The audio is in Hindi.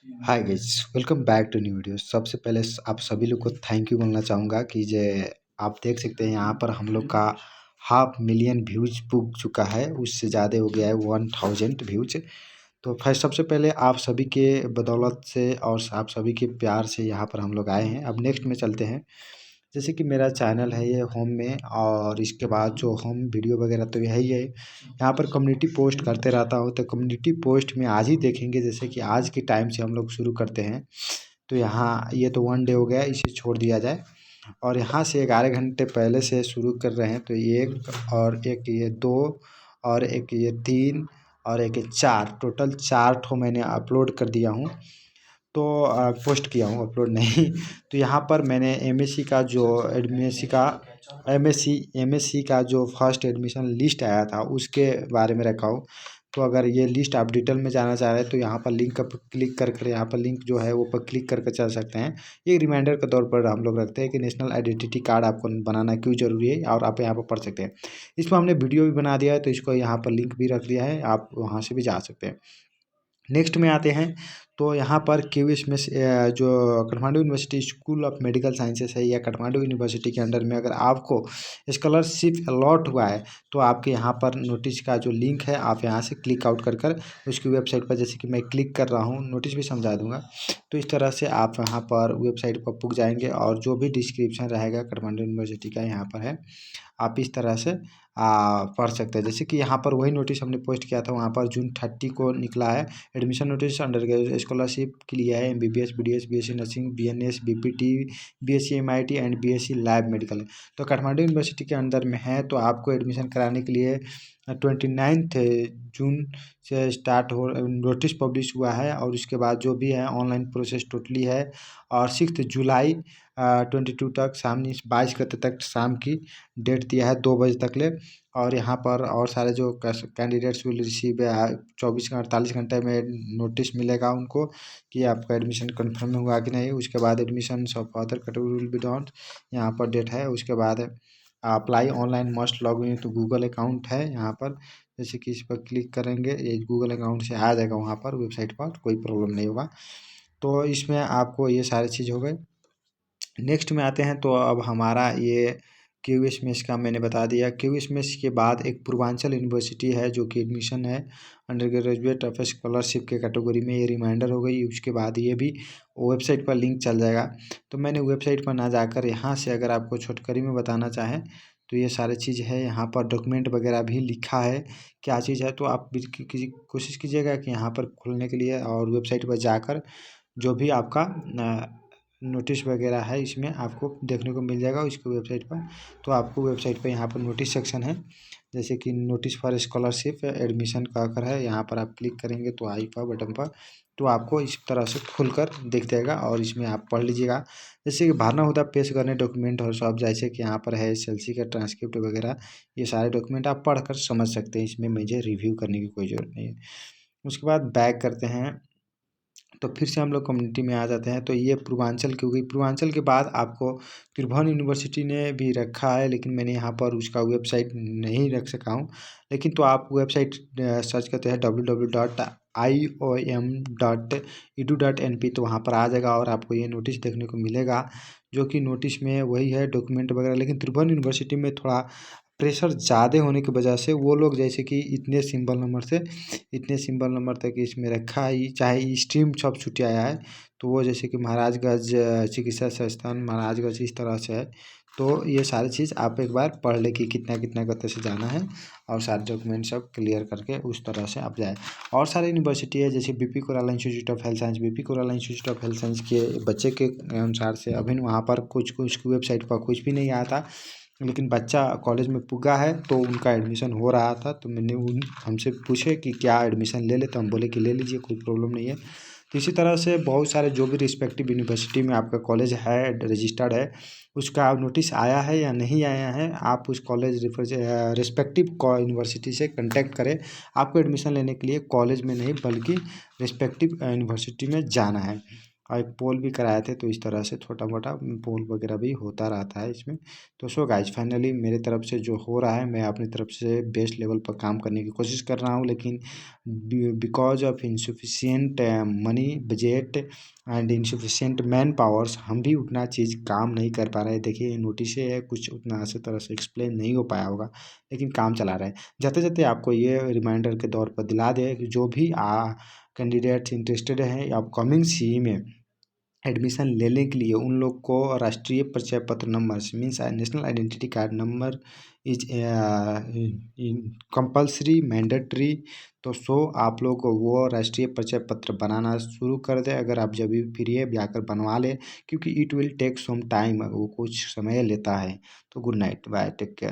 Hi guys, welcome back to new video. सबसे पहले आप सभी लोग को थैंक यू बोलना चाहूँगा कि जे आप देख सकते हैं यहाँ पर हम लोग का 500,000 व्यूज पुग चुका है। उससे ज़्यादा हो गया है 1000 व्यूज। तो फिर सबसे पहले आप सभी के बदौलत से और आप सभी के प्यार से यहाँ पर हम लोग आए हैं। अब नेक्स्ट में चलते हैं। जैसे कि मेरा चैनल है ये होम में, और इसके बाद जो होम वीडियो वगैरह तो है ही है। यहाँ पर कम्युनिटी पोस्ट करते रहता हूँ, तो कम्युनिटी पोस्ट में आज ही देखेंगे जैसे कि आज के टाइम से हम लोग शुरू करते हैं। तो यहाँ ये तो 1 डे हो गया, इसे छोड़ दिया जाए। और यहाँ से 11 घंटे पहले से शुरू कर रहे हैं, तो एक और एक ये 2 और एक ये 3 और एक ये 4, टोटल 4 ठो मैंने अपलोड कर दिया हूँ। तो पोस्ट किया हूँ, अपलोड नहीं। तो यहाँ पर मैंने एमएससी का जो एमएससी का जो फर्स्ट एडमिशन लिस्ट आया था उसके बारे में रखा हूँ। तो अगर ये लिस्ट आप डिटेल में जानना चाह रहे हैं तो यहाँ पर लिंक पर क्लिक कर यहाँ पर लिंक जो है वो पर क्लिक करके चल सकते हैं। ये रिमाइंडर के तौर पर हम लोग रखते हैं कि नेशनल आइडेंटिटी कार्ड आपको बनाना क्यों ज़रूरी है, और आप यहाँ पर पढ़ सकते हैं। इसमें हमने वीडियो भी बना दिया है, तो इसको यहाँ पर लिंक भी रख दिया है, आप वहाँ से भी जा सकते हैं। नेक्स्ट में आते हैं, तो यहाँ पर क्यूएस में जो Kathmandu university school of medical sciences है या काठमांडू यूनिवर्सिटी के अंडर में अगर आपको स्कॉलरशिप अलॉट हुआ है, तो आपके यहाँ पर नोटिस का जो लिंक है आप यहाँ से क्लिक आउट कर उसकी वेबसाइट पर, जैसे कि मैं क्लिक कर रहा हूँ, नोटिस भी समझा दूंगा। तो इस तरह से आप यहाँ पर वेबसाइट पर पुग जाएंगे, और जो भी डिस्क्रिप्शन रहेगा काठमांडू यूनिवर्सिटी का यहाँ पर है, आप इस तरह से पढ़ सकते हैं। जैसे कि यहाँ पर वही नोटिस हमने पोस्ट किया था, वहाँ पर जून 30 को निकला है। Admission notice under graduate scholarship के लिए है। MBBS, BDS, BSc nursing, BNS, BPT, BSc MIT and BSc lab medical. तो काठमांडू यूनिवर्सिटी के अंदर में है, तो आपको एडमिशन कराने के लिए 29 जून से स्टार्ट हो नोटिस पब्लिश हुआ है, और उसके बाद जो भी है ऑनलाइन प्रोसेस टोटली है। और 6 जुलाई 22 तक, शाम 22 गते तक शाम की डेट दिया है, 2 बजे तक ले। और यहाँ पर और सारे जो कैंडिडेट्स विल रिसीव 24 48 घंटे में नोटिस मिलेगा उनको कि आपका एडमिशन कन्फर्म हुआ कि नहीं। उसके बाद admission of other category will be done, यहाँ पर डेट है। उसके बाद apply online must log in तो गूगल अकाउंट है यहाँ पर। जैसे कि इस पर क्लिक करेंगे, ये गूगल अकाउंट से आ जाएगा वहाँ पर वेबसाइट पर, कोई प्रॉब्लम नहीं होगा। तो इसमें आपको ये सारी चीज़ हो गई। नेक्स्ट में आते हैं, तो अब हमारा ये क्यूएस मेस का मैंने बता दिया। क्यूएस मेस के बाद एक पूर्वांचल यूनिवर्सिटी है जो कि एडमिशन है अंडर ग्रेजुएट ऑफ स्कॉलरशिप के कैटेगरी में, ये रिमाइंडर हो गई। उसके बाद ये भी वेबसाइट पर लिंक चल जाएगा। तो मैंने वेबसाइट पर ना जाकर यहाँ से अगर आपको छोटकरी में बताना चाहें, तो ये सारी चीज़ है। यहाँ पर डॉक्यूमेंट वगैरह भी लिखा है क्या चीज़ है, तो आप कोशिश कीजिएगा कि यहाँ पर खुलने के लिए और वेबसाइट पर जाकर जो भी आपका नोटिस वगैरह है इसमें आपको देखने को मिल जाएगा उसकी वेबसाइट पर। तो आपको वेबसाइट पर यहाँ पर नोटिस सेक्शन है, जैसे कि नोटिस फॉर स्कॉलरशिप एडमिशन का कर है, यहाँ पर आप क्लिक करेंगे तो आई पर बटन पर, तो आपको इस तरह से खुलकर दिख जाएगा, और इसमें आप पढ़ लीजिएगा। जैसे कि भरना होता है पेश करने डॉक्यूमेंट और सब, जैसे कि यहाँ पर है एसएलसी का ट्रांसक्रिप्ट वगैरह, ये सारे डॉक्यूमेंट आप पढ़कर समझ सकते हैं, इसमें मुझे रिव्यू करने की कोई ज़रूरत नहीं है। उसके बाद बैक करते हैं, तो फिर से हम लोग कम्युनिटी में आ जाते हैं। तो ये पूर्वांचल की हो गई। पूर्वांचल के बाद आपको त्रिभुवन यूनिवर्सिटी ने भी रखा है, लेकिन मैंने यहाँ पर उसका वेबसाइट नहीं रख सका हूँ। लेकिन तो आप वेबसाइट सर्च करते हैं www.iom.edu.np, तो वहाँ पर आ जाएगा और आपको ये नोटिस देखने को मिलेगा, जो कि नोटिस में वही है डॉक्यूमेंट वगैरह। लेकिन त्रिभुवन यूनिवर्सिटी में थोड़ा प्रेशर ज़्यादा होने की वजह से वो लोग जैसे कि इतने सिंबल नंबर तक इसमें रखा है, चाहे स्ट्रीम सब छूट आया है। तो वो जैसे कि महाराजगंज चिकित्सा संस्थान महाराजगंज इस तरह से है। तो ये सारी चीज़ आप एक बार पढ़ ले कि कितना कितना गते से जाना है, और सारे डॉक्यूमेंट सब क्लियर करके उस तरह से आप जाए। और सारे यूनिवर्सिटी है, जैसे BP कोराला institute of health science, BP कोराला institute of health science के बच्चे के अनुसार से अभी वहाँ पर कुछ कुछ वेबसाइट पर कुछ भी नहीं आया था, लेकिन बच्चा कॉलेज में पुगा है तो उनका एडमिशन हो रहा था। तो मैंने उन हमसे पूछे कि क्या एडमिशन ले ले, तो हम बोले कि ले लीजिए, कोई प्रॉब्लम नहीं है। तो इसी तरह से बहुत सारे जो भी रिस्पेक्टिव यूनिवर्सिटी में आपका कॉलेज है रजिस्टर्ड है, उसका नोटिस आया है या नहीं आया है, आप उस कॉलेज रिस्पेक्टिव यूनिवर्सिटी से कांटेक्ट करें। आपको एडमिशन लेने के लिए कॉलेज में नहीं बल्कि रिस्पेक्टिव यूनिवर्सिटी में जाना है। और एक पोल भी कराए थे, तो इस तरह से छोटा मोटा पोल वगैरह भी होता रहता है इसमें। तो सो गाइज फाइनली मेरे तरफ से जो हो रहा है, मैं अपनी तरफ से बेस्ट लेवल पर काम करने की कोशिश कर रहा हूँ, लेकिन because of insufficient money budget and insufficient man powers हम भी उतना चीज़ काम नहीं कर पा रहे हैं। देखिए नोटिस है, कुछ उतना अच्छी तरह से एक्सप्लेन नहीं हो पाया होगा, लेकिन काम चला रहे हैं। जाते जाते आपको ये रिमाइंडर के तौर पर दिला दें कि जो भी कैंडिडेट्स इंटरेस्टेड हैं अपकमिंग सी में एडमिशन लेने के लिए, उन लोग को राष्ट्रीय परिचय पत्र number means national identity card number is compulsory mandatory. तो सो आप लोग वो राष्ट्रीय परिचय पत्र बनाना शुरू कर दें, अगर आप जब भी फ्री है जाकर बनवा लें, क्योंकि it will take some time, वो कुछ समय लेता है। तो good night, bye, take care.